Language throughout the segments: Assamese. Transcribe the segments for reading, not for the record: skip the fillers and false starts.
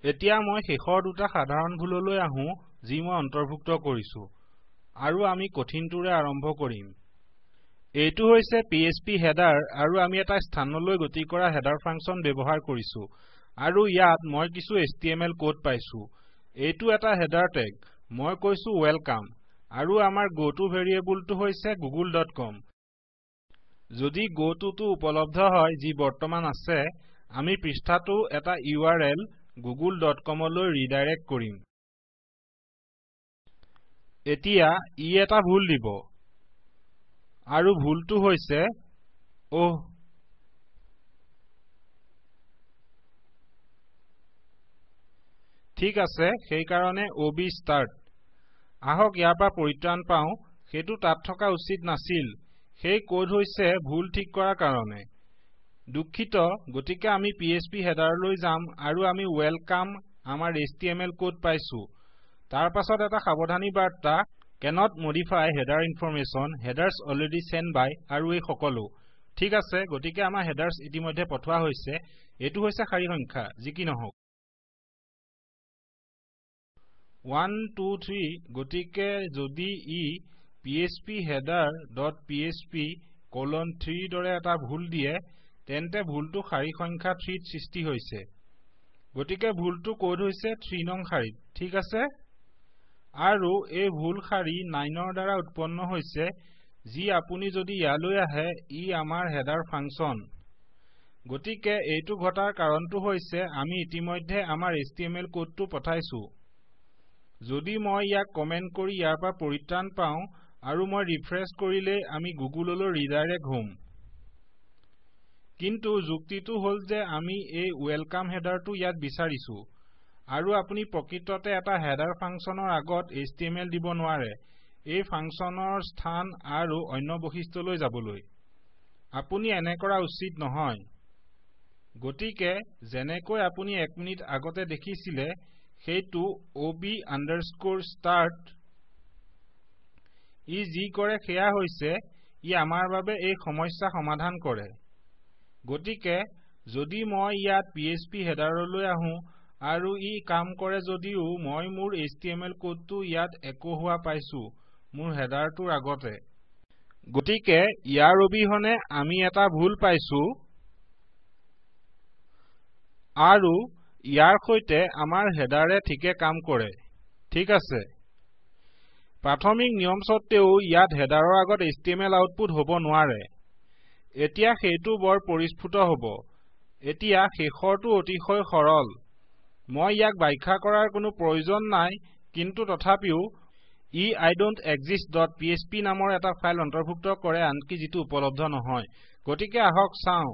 এতিয়া মই শেষৰ দুটা সাধাৰণ ভুললৈ আহো যি মই অন্তৰ্ভুক্ত কৰিছো আৰু আমি কঠিনটোৰে আৰম্ভ কৰিম এইটো হৈছে PHP হেডাৰ আৰু আমি এটা স্থানলৈ গতি কৰা হেডাৰ ফাংচন ব্যৱহাৰ কৰিছো আৰু ইয়াত মই কিছু HTML কোড পাইছো এইটো এটা হেডাৰ টেগ মই কৈছো ওয়েলকাম আৰু আমাৰ গটো ভেৰিয়েবলটো হৈছে google.com যদি গটোটো উপলব্ধ হয় যি বৰ্তমান আছে আমি পৃষ্ঠাটো এটা URL google.com লৈ ৰিডাইৰেক্ট কৰিম এতিয়া ই এটা ভুল দিব আৰু ভুলটো হৈছে ঠিক আছে সেই কাৰণে OB start আহক ইয়াৰ পৰা পৰিত্ৰাণ পাওঁ সেইটো তাত থকা উচিত নাছিল সেই কোড হৈছে ভুল ঠিক কৰাৰ কাৰণে দুঃখিত গতিকে আমি PHP হেডাৰলৈ যাম আৰু আমি ওয়েলকাম আমাৰ HTML কোড পাইছো তাৰ পাছত এটা সাৱধানী বাৰ্তা cannot modify header information headers already sent by আৰু এই সকলো ঠিক আছে গতিকে আমাৰ হেডাৰ্স ইতিমধ্যে পঠোৱা হৈছে এটো হৈছে খালি সংখ্যা যি কি নহওক 1 2 3 গতিকে যদি ই PHP header.php:3 দৰে এটা ভুল দিয়ে তেন্তে ভুলটো খালি সংখ্যা 3 ত সৃষ্টি হৈছে গতিকে ভুলটো কোড হৈছে 3 নং শাৰীত ঠিক আছে আৰু এই ভুল শাৰী 9 ৰ দ্বাৰা উৎপন্ন হৈছে যি আপুনি যদি ইয়ালৈ আহে ই আমাৰ হেডাৰ ফাংচন গতিকে এইটো ঘটাৰ কাৰণটো হৈছে আমি ইতিমধ্যে আমাৰ HTML কোডটো পঠাইছো যদি মই ইয়াক কমেন্ট কৰি ইয়াৰ পৰা পৰিত্ৰাণ পাওঁ আৰু মই ৰিফ্ৰেছ কৰিলে আমি গুগললৈ ৰিডাইৰেক্ট হ'ম কিন্তু যুক্তিটো হ'ল যে আমি এই ওয়েলকাম হেডাৰটো ইয়াত বিচাৰিছো আৰু আপুনি প্ৰকৃততে এটা হেডাৰ ফাংচনৰ আগত HTML দিব নোৱাৰে এই ফাংচনৰ স্থান আৰু অন্য বৈশিষ্ট্যলৈ যাবলৈ আপুনি এনে কৰা উচিত নহয় গতিকে যেনেকৈ আপুনি 1 মিনিট আগতে দেখিছিলে সেইটো OB_start ই যি কৰে সেয়া হৈছে ই আমাৰ বাবে এই সমস্যা সমাধান কৰে গতিকে যদি মই ইয়াত PHP হেডাৰলৈ আহো আৰু ই কাম কৰে যদিও মই মোৰ HTML কোডটো ইয়াত একো হোৱা পাইছো মোৰ হেডাৰটোৰ আগতে গতিকে ইয়াৰ অবিহনে আমি এটা ভুল পাইছো আৰু ইয়াৰ সৈতে আমাৰ হেডাৰে ঠিকে কাম কৰে ঠিক আছে প্ৰাথমিক নিয়ম সত্বেও ইয়াত হেডাৰৰ আগত HTML আউটপুট হ'ব নোৱাৰে এতিয়া সেইটো বৰ পৰিস্ফুট হ'ব এতিয়া শেষৰটো অতিশয় সৰল মই ইয়াক ব্যাখ্যা কৰাৰ কোনো প্ৰয়োজন নাই কিন্তু তথাপিও ই idon'texist.php নামৰ এটা ফাইল অন্তৰ্ভুক্ত কৰে আনকি যিটো উপলব্ধ নহয় গতিকে আহক চাওঁ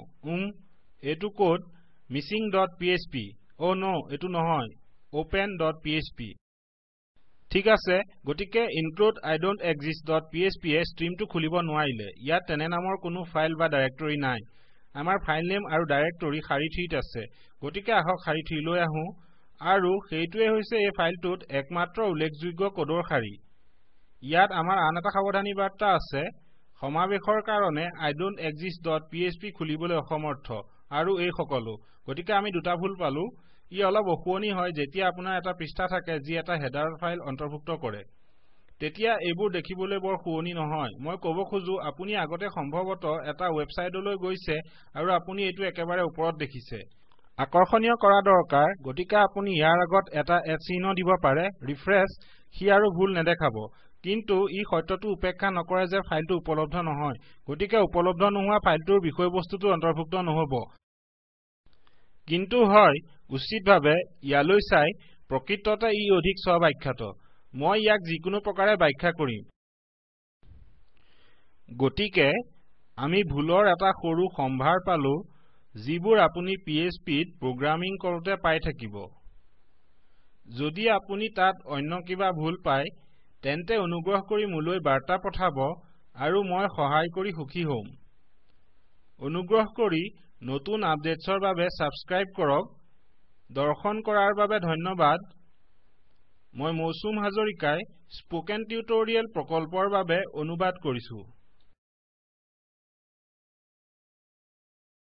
এইটো কোড missing.php নো এটো নহয় open.php ঠিক আছে গতিকে include idon'texist.php এ ষ্ট্ৰীমটো খুলিব নোৱাৰিলে ইয়াত তেনে নামৰ কোনো ফাইল বা ডাইৰেক্টৰী নাই আমাৰ ফাইল নেম আৰু ডাইৰেক্টৰী শাৰী 3 ত আছে গতিকে আহক শাৰী 3 লৈ আহো আৰু সেইটোৱে হৈছে এই ফাইলটোত একমাত্ৰ উল্লেখযোগ্য কোডৰ শাৰী ইয়াত আমাৰ আন এটা সাৱধানী বাৰ্তা আছে সমাবেশৰ কাৰণে idon'texist.php খুলিবলৈ অসমৰ্থ আৰু এই সকলো গতিকে আমি দুটা ভুল পালো ই অলপ অশুৱনি হয় যেতিয়া আপোনাৰ এটা পৃষ্ঠা থাকে যি এটা হেডাৰ ফাইল অন্তৰ্ভুক্ত কৰে তেতিয়া এইবোৰ দেখিবলৈ বৰ শুৱনি নহয় মই ক'ব খোজো আপুনি আগতে সম্ভৱতঃ এটা ওয়েবসাইটলৈ গৈছে আৰু আপুনি এইটো একেবাৰে ওপৰত দেখিছে আকৰ্ষণীয় কৰা দৰকাৰ গতিকে আপুনি ইয়াৰ আগত এটা চিহ্ন দিব পাৰে ৰিফ্ৰেছ সি আৰু ভুল নেদেখাব কিন্তু ই সত্যটো উপেক্ষা নকৰে যে ফাইলটো উপলব্ধ নহয় গতিকে উপলব্ধ নোহোৱা ফাইলটোৰ বিষয়বস্তুটো অন্তৰ্ভুক্ত নহব কিন্তু হয় উচিতভাৱে ইয়ালৈ চাই প্ৰকৃততে ই অধিক স্বব্যাখ্যাত মই ইয়াক যিকোনো প্ৰকাৰে ব্যাখ্যা কৰিম গতিকে আমি ভুলৰ এটা সৰু সম্ভাৰ পালো যিবোৰ আপুনি PHPত প্ৰগ্ৰামিং কৰোতে পাই থাকিব যদি আপুনি তাত অন্য কিবা ভুল পায় তেন্তে অনুগ্ৰহ কৰি মোলৈ বাৰ্তা পঠাব আৰু মই সহায় কৰি সুখী হ'ম অনুগ্ৰহ কৰি নতুন আপডেটছৰ বাবে সাবস্ক্ৰাইব কৰক দৰ্শন কৰাৰ বাবে ধন্যবাদ মই মৌচুম হাজৰিকাই স্পোকেন টিউটৰিয়েল প্ৰকল্পৰ বাবে অনুবাদ কৰিছো